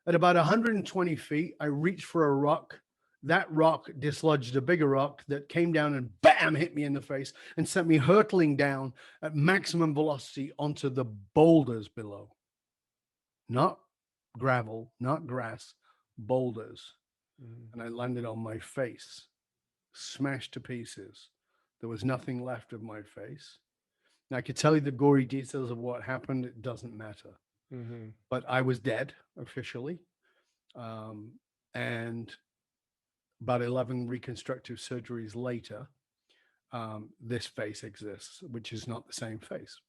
At about 120 feet, I reached for a rock. That rock dislodged a bigger rock that came down and bam, hit me in the face and sent me hurtling down at maximum velocity onto the boulders below. Not gravel, not grass, boulders. Mm. And I landed on my face, smashed to pieces. There was nothing left of my face. Now, I could tell you the gory details of what happened. It doesn't matter. Mm-hmm. But I was dead officially. Um, and about 11 reconstructive surgeries later, this face exists, which is not the same face.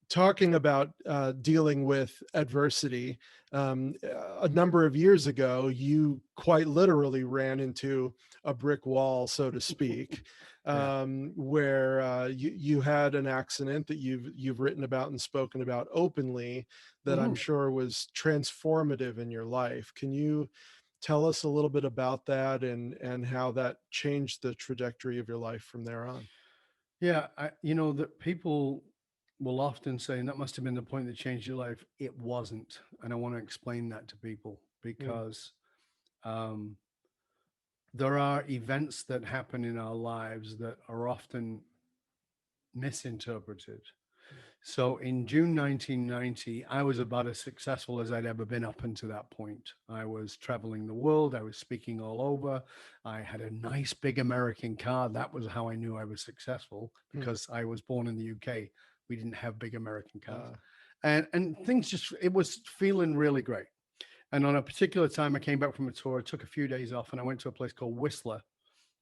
Talking about dealing with adversity, a number of years ago, you quite literally ran into a brick wall, so to speak, Yeah. where you had an accident that you've written about and spoken about openly that I'm Mhm. sure was transformative in your life. Can you tell us a little bit about that and how that changed the trajectory of your life from there on? Yeah, that people will often say that must have been the point that changed your life. It wasn't, and I want to explain that to people Mm, because um, there are events that happen in our lives that are often misinterpreted. So in June 1990, I was about as successful as I'd ever been up until that point. I was traveling the world. I was speaking all over. I had a nice big American car. That was how I knew I was successful mm, because I was born in the UK. We didn't have big American cars. uh, And things just, it was feeling really great. And on a particular time, I came back from a tour, I took a few days off, and I went to a place called Whistler,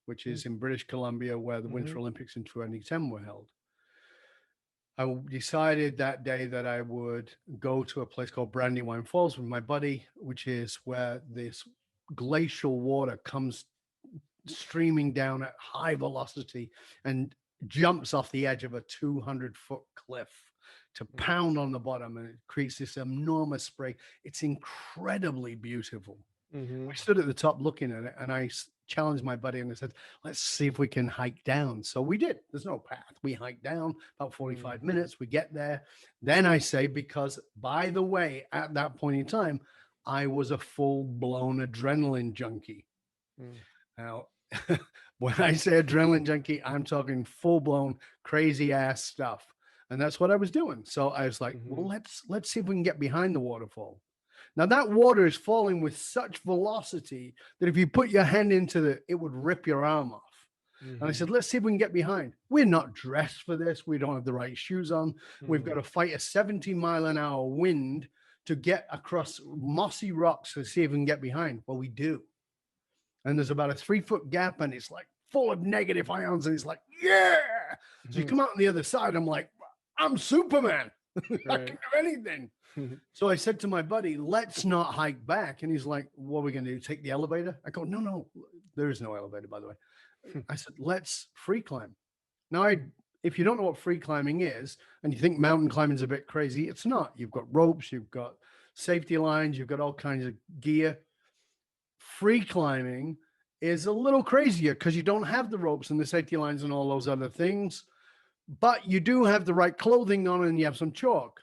which mm, is in British Columbia, where the mhm, Winter Olympics in 2010 were held. I decided that day that I would go to a place called Brandywine Falls with my buddy, which is where this glacial water comes streaming down at high velocity and jumps off the edge of a 200-foot cliff to mm, pound on the bottom, and it creates this enormous spray. It's incredibly beautiful. We mhm, stood at the top looking at it, and I challenged my buddy and I said, let's see if we can hike down. So we did. There's no path. We hiked down about mm, 45 minutes. We get there. Then I say, because by the way, at that point in time, I was a full blown adrenaline junkie. mm, Now, when I say adrenaline junkie, I'm talking full blown crazy ass stuff. And that's what I was doing. So I was like, well, mhm, let's see if we can get behind the waterfall. Now that water is falling with such velocity that if you put your hand into it, it would rip your arm off. And I mhm, said, let's see if we can get behind. We're not dressed for this. We don't have the right shoes on. We've got mhm, to fight a 70-mile-an-hour wind to get across mossy rocks to see if we can get behind. Well, we do. And there's about a 3-foot gap, and it's like full of negative ions. And it's like, yeah. So you mhm, come out on the other side. I'm like, I'm Superman. I can right. do anything. So I said to my buddy, let's not hike back. And he's like, what are we going to do? Take the elevator? I go, no, no, there is no elevator, by the way. I said, let's free climb. Now, if you don't know what free climbing is and you think mountain climbing is a bit crazy, it's not. You've got ropes, you've got safety lines, you've got all kinds of gear. Free climbing is a little crazier because you don't have the ropes and the safety lines and all those other things, but you do have the right clothing on and you have some chalk.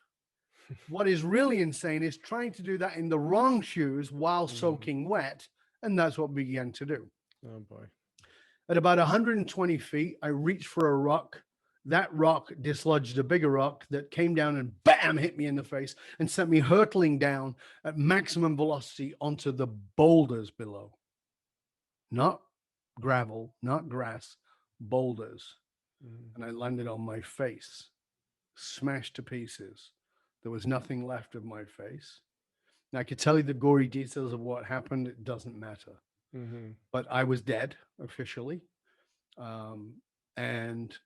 What is really insane is trying to do that in the wrong shoes while Mhm. soaking wet. And that's what we began to do. Oh boy. At about 120 feet, I reached for a rock. That rock dislodged a bigger rock that came down and bam, hit me in the face and sent me hurtling down at maximum velocity onto the boulders below. Not gravel, not grass, boulders. Mhm, And I landed on my face, smashed to pieces. There was nothing left of my face. Now, I could tell you the gory details of what happened. It doesn't matter. mhm, But I was dead officially. Um, and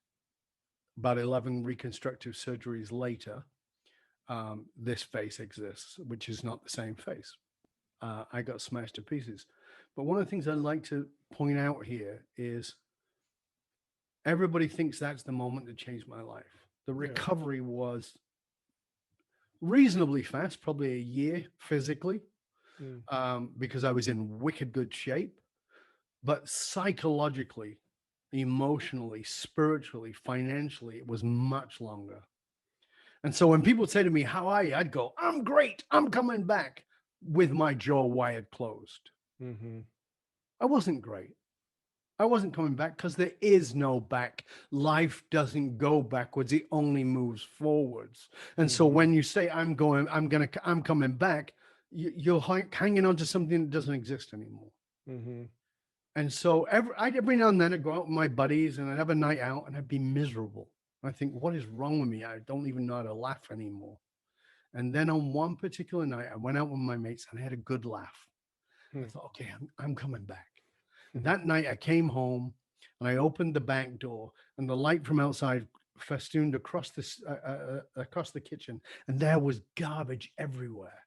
about 11 reconstructive surgeries later, this face exists, which is not the same face. I got smashed to pieces. But one of the things I'd like to point out here is everybody thinks that's the moment that changed my life. The yeah. recovery was reasonably fast, probably a year physically, Mm, because I was in wicked good shape. But psychologically, emotionally, spiritually, financially, it was much longer. And so when people say to me, how are you? I'd go, I'm great. I'm coming back. with my jaw wired closed. Mm-hmm. I wasn't great. I wasn't coming back because there is no back. Life doesn't go backwards. It only moves forwards. And so Mm-hmm. when you say, I'm coming back, you're hanging on to something that doesn't exist anymore. Mm-hmm. And so every now and then I'd go out with my buddies and I'd have a night out and I'd be miserable. I think, what is wrong with me? I don't even know how to laugh anymore. And then on one particular night, I went out with my mates and I had a good laugh. I thought, okay, I'm coming back. And that night I came home and I opened the back door and the light from outside festooned across across the kitchen, and there was garbage everywhere.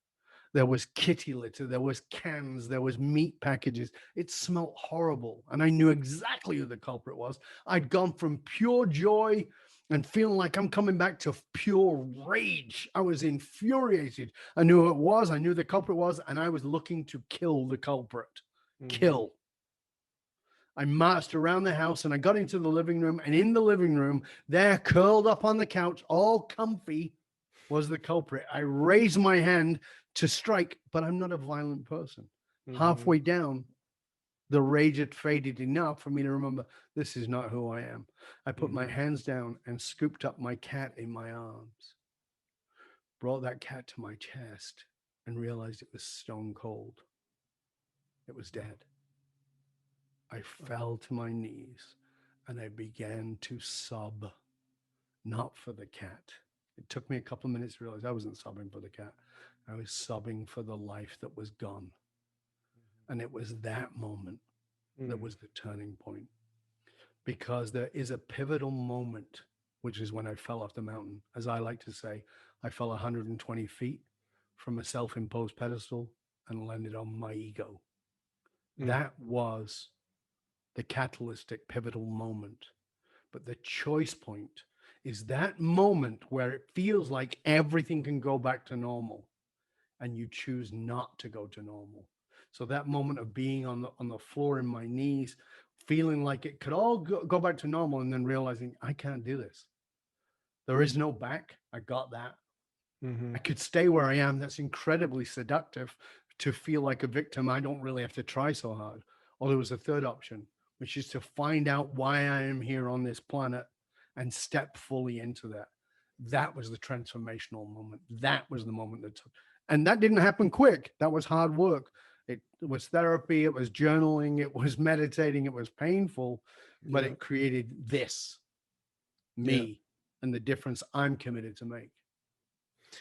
There was kitty litter, there was cans, there was meat packages. It smelled horrible, and I knew exactly who the culprit was. I'd gone from pure joy and feeling like I'm coming back to pure rage. I was infuriated. I knew who it was. I knew the culprit was, and I was looking to kill the culprit. Kill. I marched around the house and I got into the living room, and in the living room, there, curled up on the couch, all comfy, was the culprit. I raised my hand to strike, but I'm not a violent person. Halfway down, the rage had faded enough for me to remember, this is not who I am. I put my hands down and scooped up my cat in my arms, brought that cat to my chest, and realized it was stone cold. It was dead. I fell to my knees and I began to sob, not for the cat. It took me a couple of minutes to realize I wasn't sobbing for the cat. I was sobbing for the life that was gone. And it was that moment that was the turning point, because there is a pivotal moment, which is when I fell off the mountain. As I like to say, I fell 120 feet from a self-imposed pedestal and landed on my ego. That was the catalytic pivotal moment. But the choice point is that moment where it feels like everything can go back to normal and you choose not to go to normal. So that moment of being on the floor in my knees, feeling like it could all go back to normal, and then realizing I can't do this. There is no back. I got that. I could stay where I am. That's incredibly seductive, to feel like a victim. I don't really have to try so hard. Or there was a third option, which is to find out why I am here on this planet and step fully into that. That was the transformational moment. That was the moment that took, and that didn't happen quick. That was hard work. It was therapy. It was journaling. It was meditating. It was painful, but it created this, me, and the difference I'm committed to make.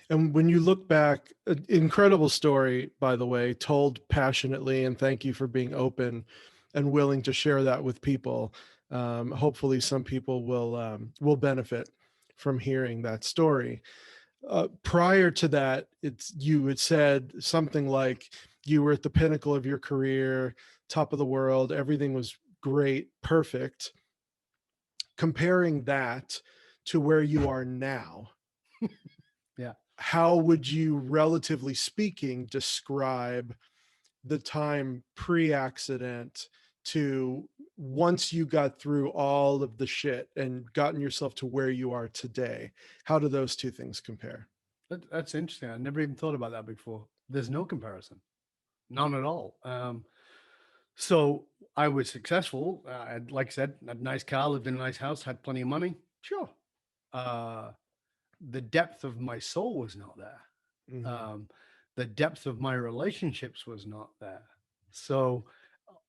And when you look back, incredible story, by the way, told passionately, and thank you for being open and willing to share that with people. Hopefully some people will benefit from hearing that story. Prior to that, you had said something like you were at the pinnacle of your career, top of the world, everything was great, perfect. Comparing that to where you are now, Yeah. how would you, relatively speaking, describe the time pre-accident to once you got through all of the shit and gotten yourself to where you are today? How do those two things compare? That's interesting. I never even thought about that before. There's no comparison, none at all. So I was successful. Like I said, had a nice car, lived in a nice house, had plenty of money. Sure. The depth of my soul was not there. The depth of my relationships was not there. So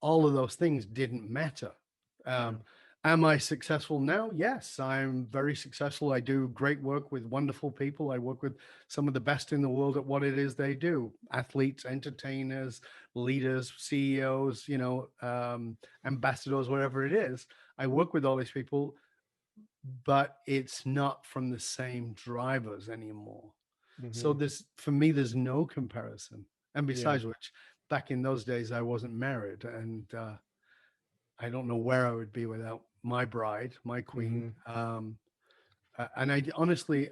all of those things didn't matter. Am I successful now? Yes, I'm very successful. I do great work with wonderful people. I work with some of the best in the world at what it is they do: athletes, entertainers, leaders, CEOs, ambassadors, whatever it is. I work with all these people, but it's not from the same drivers anymore. So for me, there's no comparison. And besides which, back in those days, I wasn't married, and I don't know where I would be without my bride, my queen. And I honestly,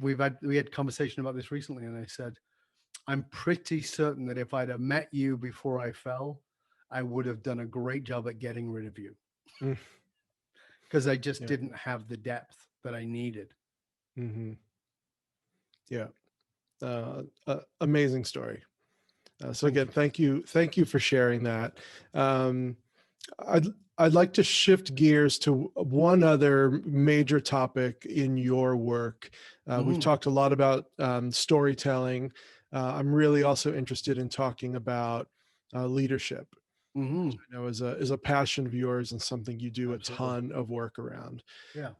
we had conversation about this recently, and I said, I'm pretty certain that if I'd have met you before I fell, I would have done a great job at getting rid of you, because I just didn't have the depth that I needed. Amazing story. So again, thank you for sharing that. Um, I'd like to shift gears to one other major topic in your work. We've talked a lot about storytelling. I'm really also interested in talking about leadership. Mm-hmm. I know is a passion of yours and something you do Absolutely. a ton of work around. Yeah.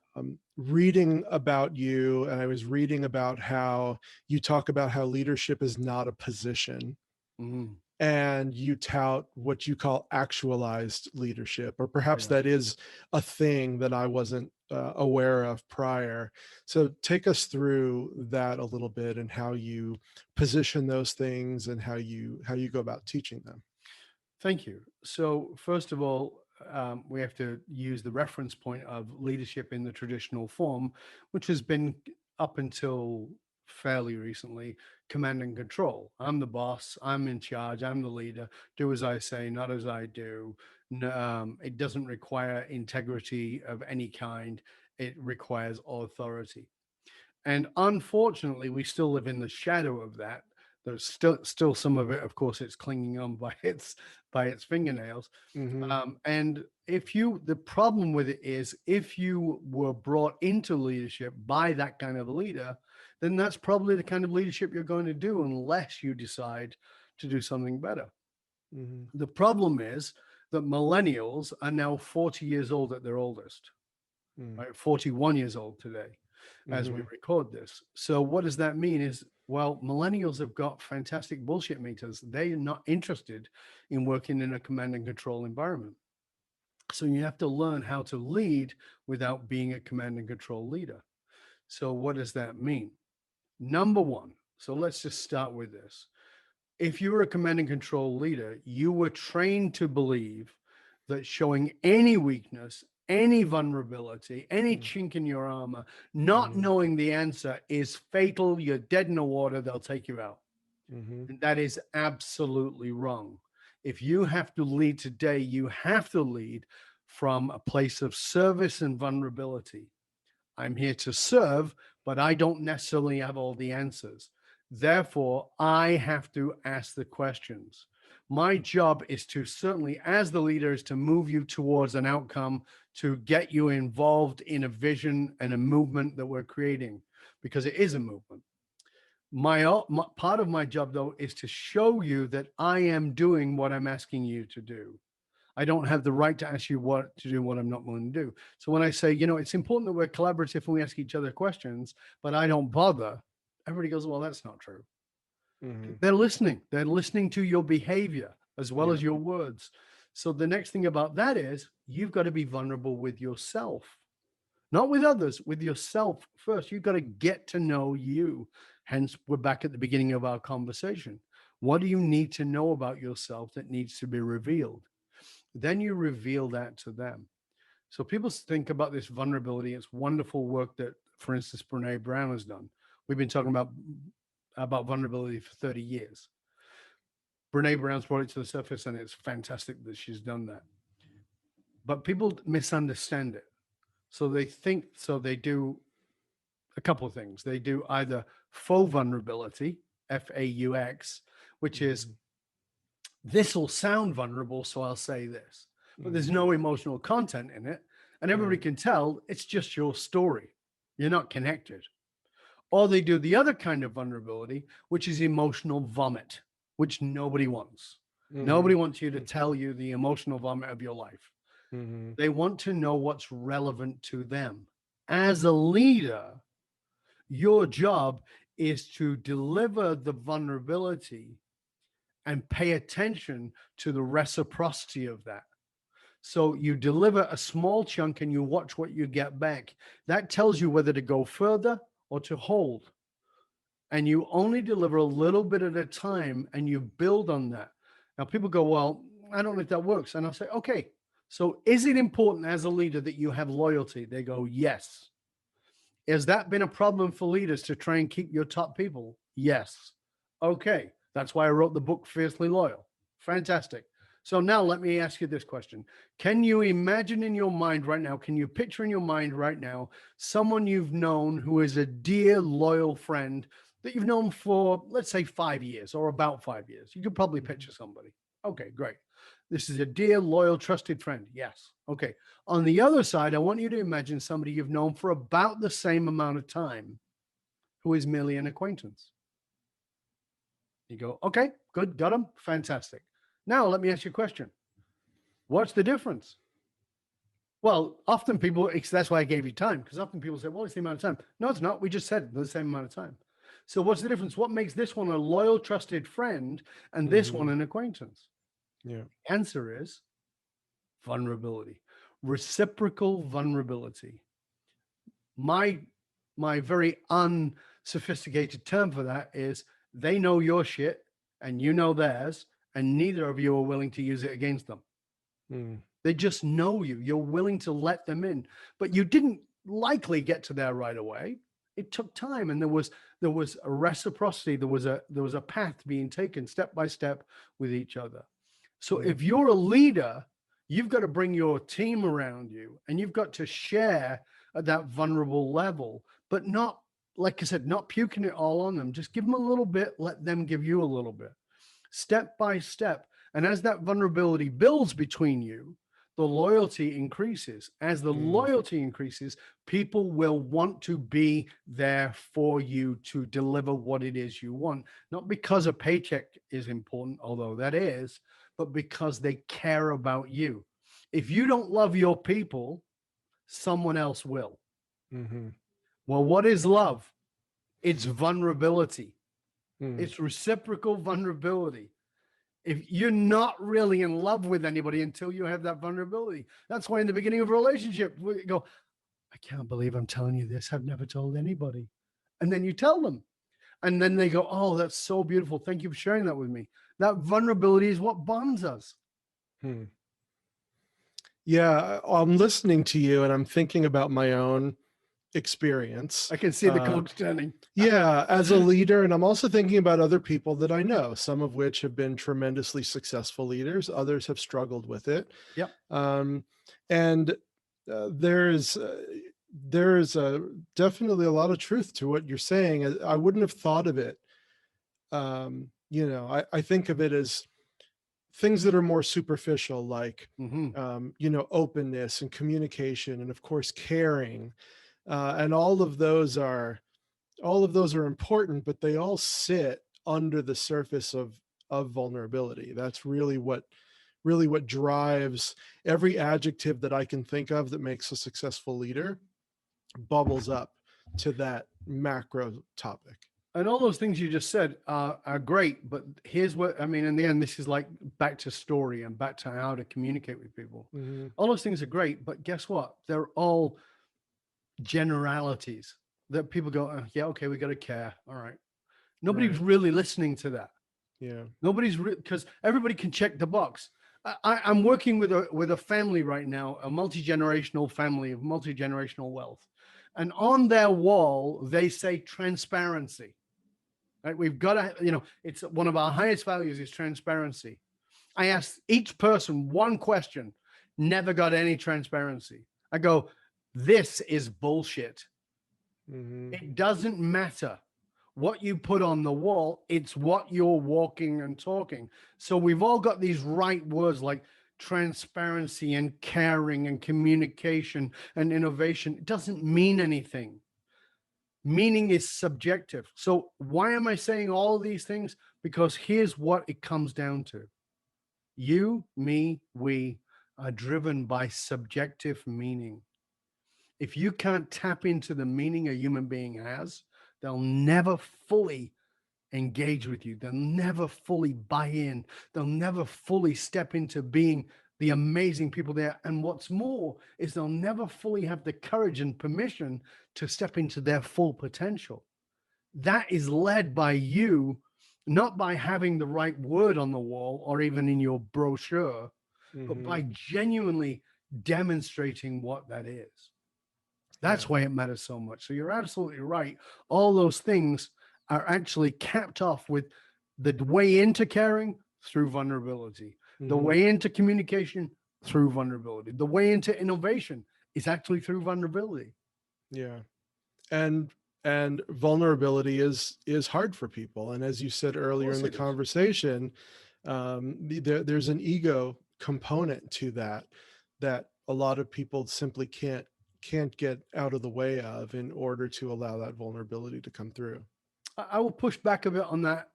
Reading about you, and I was reading about how you talk about how leadership is not a position, Mm-hmm. and you tout what you call actualized leadership, or perhaps Yeah. that is a thing that I wasn't aware of prior. So take us through that a little bit and how you position those things and how you go about teaching them. Thank you. So, first of all, we have to use the reference point of leadership in the traditional form, which has been up until fairly recently command and control. I'm the boss, I'm in charge, I'm the leader, do as I say, not as I do. It doesn't require integrity of any kind, it requires authority. And unfortunately, we still live in the shadow of that. There's still some of it, of course, it's clinging on by its fingernails. Mm-hmm. And the problem with it is, if you were brought into leadership by that kind of a leader, then that's probably the kind of leadership you're going to do, unless you decide to do something better. Mm-hmm. The problem is that millennials are now 40 years old at their oldest, right? 41 years old today as we Mm-hmm. record this. So what does that mean is, well, millennials have got fantastic bullshit meters. They're not interested in working in a command and control environment. So you have to learn how to lead without being a command and control leader. So what does that mean? Number one, so let's just start with this. If you were a command and control leader, you were trained to believe that showing any weakness, any vulnerability, any chink in your armor, not Mm-hmm. knowing the answer is fatal. You're dead in the water. They'll take you out. Mm-hmm. And that is absolutely wrong. If you have to lead today, you have to lead from a place of service and vulnerability. I'm here to serve, but I don't necessarily have all the answers. Therefore, I have to ask the questions. My job is to, certainly as the leader, is to move you towards an outcome, to get you involved in a vision and a movement that we're creating, because it is a movement. My part of my job, though, is to show you that I am doing what I'm asking you to do. I don't have the right to ask you what to do, what I'm not willing to do. So when I say, it's important that we're collaborative and we ask each other questions, but I don't bother, everybody goes, well, that's not true. Mm-hmm. They're listening. They're listening to your behavior as well Yeah. as your words. So the next thing about that is, you've got to be vulnerable with yourself, not with others, with yourself first. You've got to get to know you. Hence, we're back at the beginning of our conversation. What do you need to know about yourself that needs to be revealed? Then you reveal that to them. So people think about this vulnerability. It's wonderful work that, for instance, Brene Brown has done. We've been talking about vulnerability for 30 years. Brene Brown's brought it to the surface, and it's fantastic that she's done that. But people misunderstand it. So they do a couple of things. They do either faux vulnerability, FAUX, which is, this will sound vulnerable, so I'll say this, but there's no emotional content in it. And everybody can tell it's just your story. You're not connected. Or they do the other kind of vulnerability, which is emotional vomit, which nobody wants. Nobody wants you to tell you the emotional vomit of your life. Mm-hmm. They want to know what's relevant to them. As a leader, your job is to deliver the vulnerability and pay attention to the reciprocity of that. So you deliver a small chunk and you watch what you get back. That tells you whether to go further or to hold. And you only deliver a little bit at a time and you build on that. Now, people go, well, I don't know if that works. And I'll say, okay, so is it important as a leader that you have loyalty? They go, yes. Has that been a problem for leaders to try and keep your top people? Yes. Okay. That's why I wrote the book, Fiercely Loyal. Fantastic. So now let me ask you this question. Can you imagine in your mind right now, can you picture in your mind right now, someone you've known who is a dear, loyal friend that you've known for, let's say, 5 years or about 5 years. You could probably picture somebody. Okay, great. This is a dear, loyal, trusted friend. Yes. Okay. On the other side, I want you to imagine somebody you've known for about the same amount of time who is merely an acquaintance. You go, okay, good, got them, fantastic. Now, let me ask you a question. What's the difference? Well, often people, that's why I gave you time, because often people say, well, it's the amount of time. No, it's not. We just said the same amount of time. So what's the difference? What makes this one a loyal, trusted friend and this one an acquaintance? Yeah. The answer is vulnerability, reciprocal vulnerability. My very unsophisticated term for that is they know your shit and you know theirs, and neither of you are willing to use it against them. They just know you. You're willing to let them in, but you didn't likely get to there right away. It took time, and there was a reciprocity. There was a path being taken step by step with each other. So if you're a leader, you've got to bring your team around you, and you've got to share at that vulnerable level, but not, like I said, not puking it all on them. Just give them a little bit, let them give you a little bit, step by step. And as that vulnerability builds between you, the loyalty increases. As the loyalty increases, people will want to be there for you to deliver what it is you want. Not because a paycheck is important, although that is, but because they care about you. If you don't love your people, someone else will. Well, what is love? It's vulnerability. It's reciprocal vulnerability. If you're not really in love with anybody until you have that vulnerability, that's why in the beginning of a relationship, we go, I can't believe I'm telling you this. I've never told anybody. And then you tell them. And then they go, oh, that's so beautiful. Thank you for sharing that with me. That vulnerability is what bonds us. Yeah, I'm listening to you and I'm thinking about my own experience. I can see the cogs turning. Yeah, as a leader, and I'm also thinking about other people that I know, some of which have been tremendously successful leaders, others have struggled with it. Yep. And there's definitely a lot of truth to what you're saying. I wouldn't have thought of it. I think of it as things that are more superficial, like openness and communication, and of course caring, and all of those are important, but they all sit under the surface of vulnerability. That's really what drives every adjective that I can think of that makes a successful leader bubbles up to that macro topic. And all those things you just said are great, but here's what I mean. In the end, this is like back to story and back to how to communicate with people. All those things are great, but guess what? They're all generalities that people go, oh, yeah, okay, we got to care. All right. Nobody's really listening to that. Yeah. Nobody's because everybody can check the box. I'm working with a family right now, a multi-generational family of multi-generational wealth. And on their wall, they say transparency. Right? We've got to, it's one of our highest values is transparency. I asked each person one question, never got any transparency. I go, this is bullshit. It doesn't matter what you put on the wall. It's what you're walking and talking. So we've all got these right words like transparency and caring and communication and innovation. It doesn't mean anything. Meaning is subjective. So why am I saying all of these things? Because here's what it comes down to. You, me, we are driven by subjective meaning. If you can't tap into the meaning a human being has, they'll never fully engage with you. They'll never fully buy in. They'll never fully step into being the amazing people there. And what's more is they'll never fully have the courage and permission to step into their full potential. That is led by you, not by having the right word on the wall or even in your brochure, but by genuinely demonstrating what that is. That's why it matters so much. So you're absolutely right. All those things are actually capped off with the way into caring through vulnerability, the way into communication through vulnerability, the way into innovation is actually through vulnerability. Yeah. And And vulnerability is hard for people. And as you said Of earlier in course the it is. conversation, there's an ego component to that a lot of people simply can't get out of the way of in order to allow that vulnerability to come through. I will push back a bit on that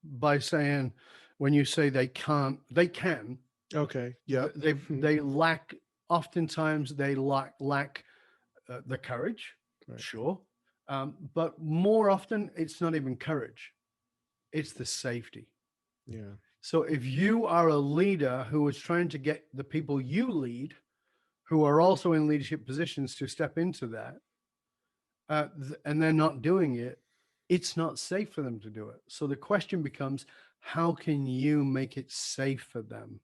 by saying, when you say they can't, they can. Okay. Yeah. They lack. Oftentimes, they lack the courage. Right. Sure, but more often, it's not even courage; it's the safety. Yeah. So, if you are a leader who is trying to get the people you lead, who are also in leadership positions, to step into that, and they're not doing it, it's not safe for them to do it. So the question becomes, how can you make it safe for them?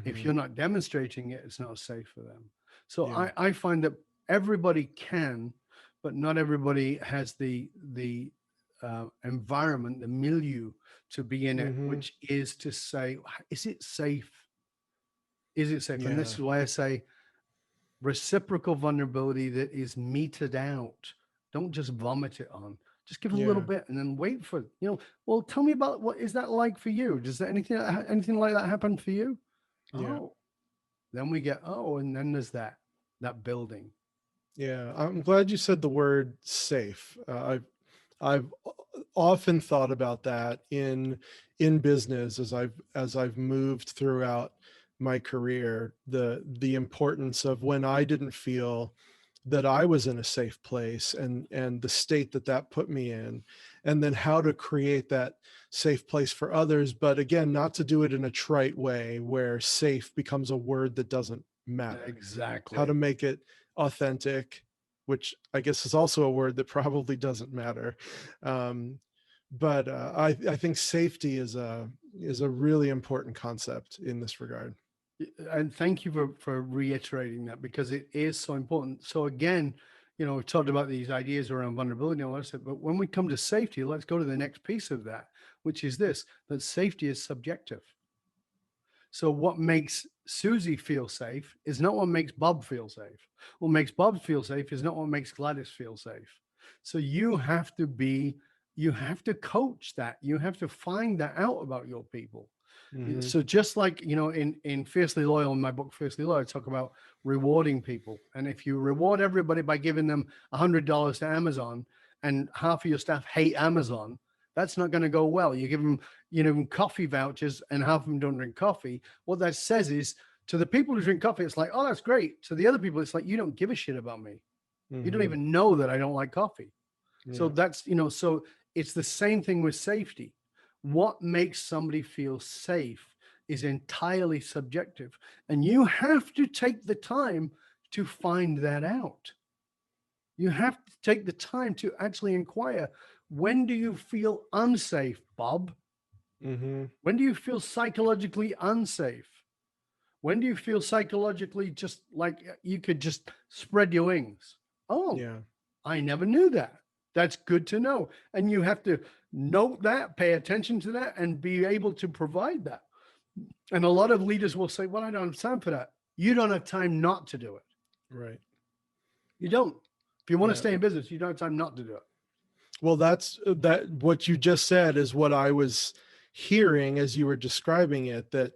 If you're not demonstrating it, it's not safe for them. So Yeah. I find that everybody can, but not everybody has the environment, the milieu to be in it, which is to say, is it safe? Is it safe? And this Yeah. is why I say reciprocal vulnerability that is meted out. Don't just vomit it on. Just give a little Yeah. bit and then wait for, well, tell me about, what is that like for you? Does that anything like that happen for you? Yeah. Oh, then we get, and then there's that building. Yeah. I'm glad you said the word safe. I've often thought about that in business as I've moved throughout my career, the importance of when I didn't feel that I was in a safe place, and the state that put me in, and then how to create that safe place for others, but again, not to do it in a trite way where safe becomes a word that doesn't matter. How to Exactly. make it authentic, which I guess is also a word that probably doesn't matter. But I think safety is a really important concept in this regard. And thank you for reiterating that, because it is so important. So again, we've talked about these ideas around vulnerability and all that stuff, but when we come to safety, let's go to the next piece of that, which is this, that safety is subjective. So what makes Susie feel safe is not what makes Bob feel safe. What makes Bob feel safe is not what makes Gladys feel safe. So you have to coach that. You have to find that out about your people. So just like, in Fiercely Loyal, in my book, Fiercely Loyal, I talk about rewarding people. And if you reward everybody by giving them $100 to Amazon, and half of your staff hate Amazon, that's not going to go well. You give them, coffee vouchers, and half of them don't drink coffee. What that says is, to the people who drink coffee, it's like, oh, that's great. To the other people, it's like, you don't give a shit about me. You don't even know that I don't like coffee. So that's, so it's the same thing with safety. What makes somebody feel safe is entirely subjective. And you have to take the time to find that out. You have to take the time to actually inquire, when do you feel unsafe, Bob? When do you feel psychologically unsafe? When do you feel psychologically just like you could just spread your wings? Oh, Yeah. I never knew that. That's good to know. And you have to note that, pay attention to that, and be able to provide that. And a lot of leaders will say, well, I don't have time for that. You don't have time not to do it. Right. You don't. If you want to Yeah. stay in business, you don't have time not to do it. Well, that's what you just said is what I was hearing as you were describing it, that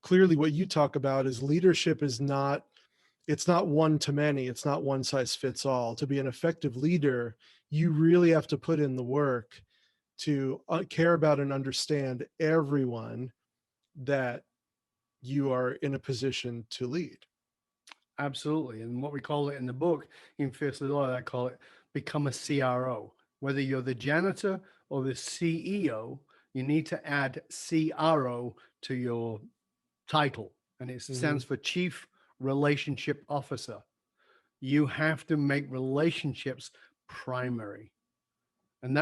clearly what you talk about is leadership is not, it's not one to many. It's not one size fits all. To be an effective leader, you really have to put in the work to care about and understand everyone that you are in a position to lead. Absolutely. And what we call it in the book, in Fiercely Loyal, I call it become a CRO. Whether you're the janitor or the CEO, you need to add CRO to your title. And it stands for Chief Relationship Officer. You have to make relationships primary. And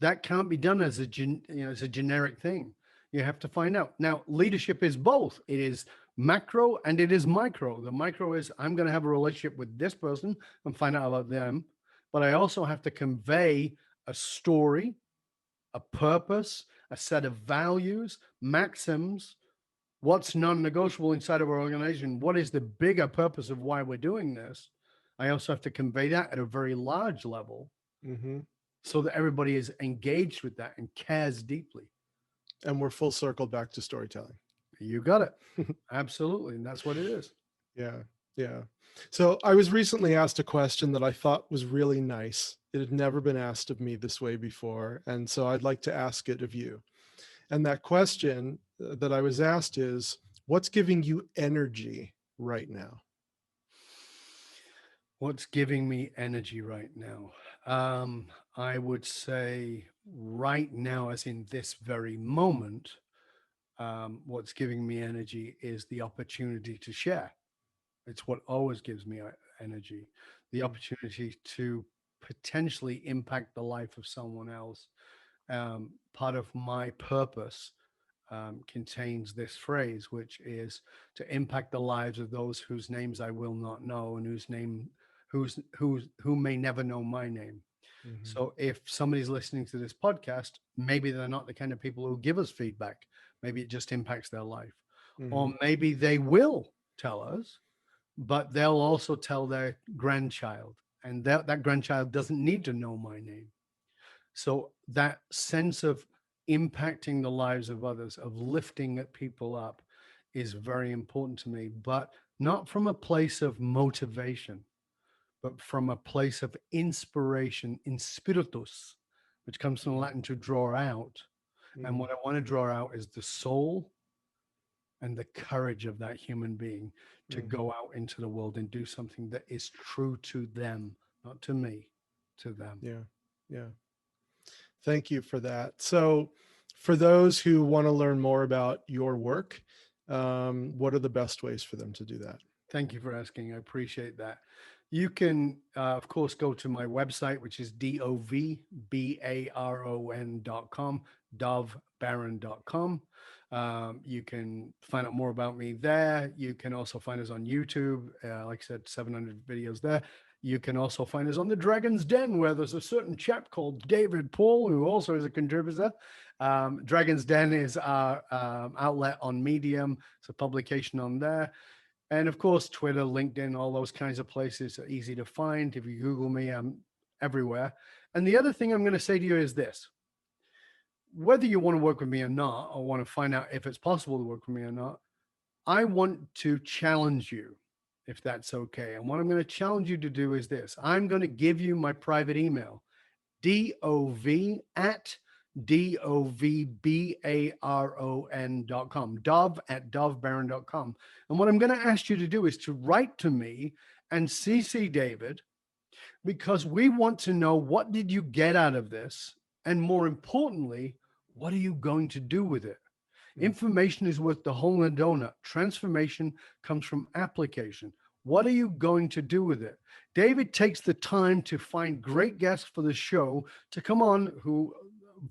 that can't be done as as a generic thing. You have to find out. Now, leadership is both. It is macro and it is micro. The micro is, I'm going to have a relationship with this person and find out about them, but I also have to convey a story, a purpose, a set of values, maxims, what's non-negotiable inside of our organization, what is the bigger purpose of why we're doing this. I also have to convey that at a very large level. Mm-hmm. so that everybody is engaged with that and cares deeply. And we're full circle back to storytelling. You got it. Absolutely. And that's what it is. Yeah. Yeah. So I was recently asked a question that I thought was really nice. It had never been asked of me this way before. And so I'd like to ask it of you. And that question that I was asked is, what's giving you energy right now? What's giving me energy right now? I would say right now, as in this very moment, what's giving me energy is the opportunity to share. It's what always gives me energy, the opportunity to potentially impact the life of someone else. Part of my purpose contains this phrase, which is to impact the lives of those whose names I will not know and who may never know my name. Mm-hmm. So if somebody's listening to this podcast, maybe they're not the kind of people who give us feedback. Maybe it just impacts their life. Mm-hmm. Or maybe they will tell us, but they'll also tell their grandchild, and that grandchild doesn't need to know my name. So that sense of impacting the lives of others, of lifting people up, is very important to me, but not from a place of motivation, but from a place of inspiration, in spiritus, which comes from Latin to draw out. And what I want to draw out is the soul and the courage of that human being to Mm-hmm. go out into the world and do something that is true to them, not to me, to them. Yeah. Yeah. Thank you for that. So, for those who want to learn more about your work, what are the best ways for them to do that? Thank you for asking. I appreciate that. You can, of course, go to my website, which is dovbaron.com, dovbaron.com. You can find out more about me there. You can also find us on YouTube. Like I said, 700 videos there. You can also find us on the Dragon's Den, where there's a certain chap called David Paull, who also is a contributor. Dragon's Den is our outlet on Medium. It's a publication on there. And of course, Twitter, LinkedIn, all those kinds of places are easy to find. If you Google me, I'm everywhere. And the other thing I'm going to say to you is this: whether you want to work with me or not, or want to find out if it's possible to work with me or not, I want to challenge you, if that's okay. And what I'm going to challenge you to do is this: I'm going to give you my private email, dov@dovbaron.com, dov@dovbaron.com. And what I'm going to ask you to do is to write to me and CC David, because we want to know, what did you get out of this? And more importantly, what are you going to do with it? Information is worth the whole in the donut. Transformation comes from application. What are you going to do with it? David takes the time to find great guests for the show to come on, who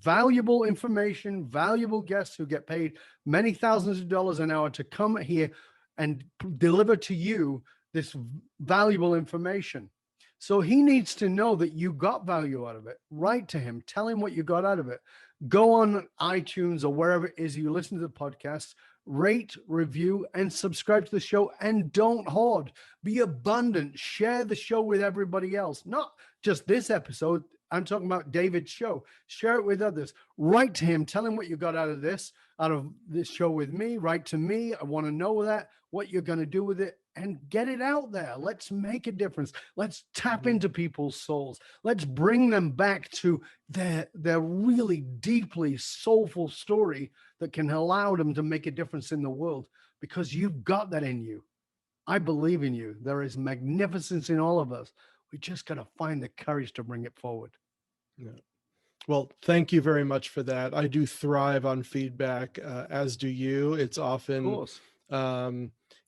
valuable information, valuable guests who get paid many thousands of dollars an hour to come here and deliver to you this valuable information. So he needs to know that you got value out of it. Write to him, tell him what you got out of it. Go on iTunes or wherever it is you listen to the podcast, rate, review, and subscribe to the show. And don't hoard. Be abundant. Share the show with everybody else. Not just this episode. I'm talking about David's show. Share it with others. Write to him. Tell him what you got out of this show with me. Write to me. I want to know that, what you're going to do with it, and get it out there. Let's make a difference. Let's tap into people's souls. Let's bring them back to their really deeply soulful story that can allow them to make a difference in the world, because you've got that in you. I believe in you. There is magnificence in all of us. We just got to find the courage to bring it forward. Yeah. Well, thank you very much for that. I do thrive on feedback, as do you. Of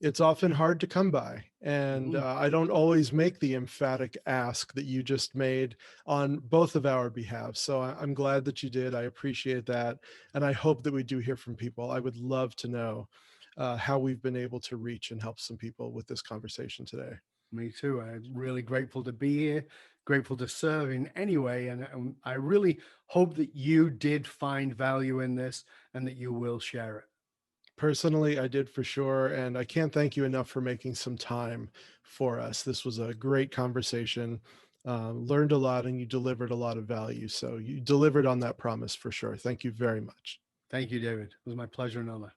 It's often hard to come by, and I don't always make the emphatic ask that you just made on both of our behalves. So I'm glad that you did. I appreciate that, and I hope that we do hear from people. I would love to know how we've been able to reach and help some people with this conversation today. Me too. I'm really grateful to be here, grateful to serve in any way. And I really hope that you did find value in this and that you will share it. Personally, I did for sure. And I can't thank you enough for making some time for us. This was a great conversation. learned a lot, and you delivered a lot of value. So you delivered on that promise for sure. Thank you very much. Thank you, David. It was my pleasure and honor.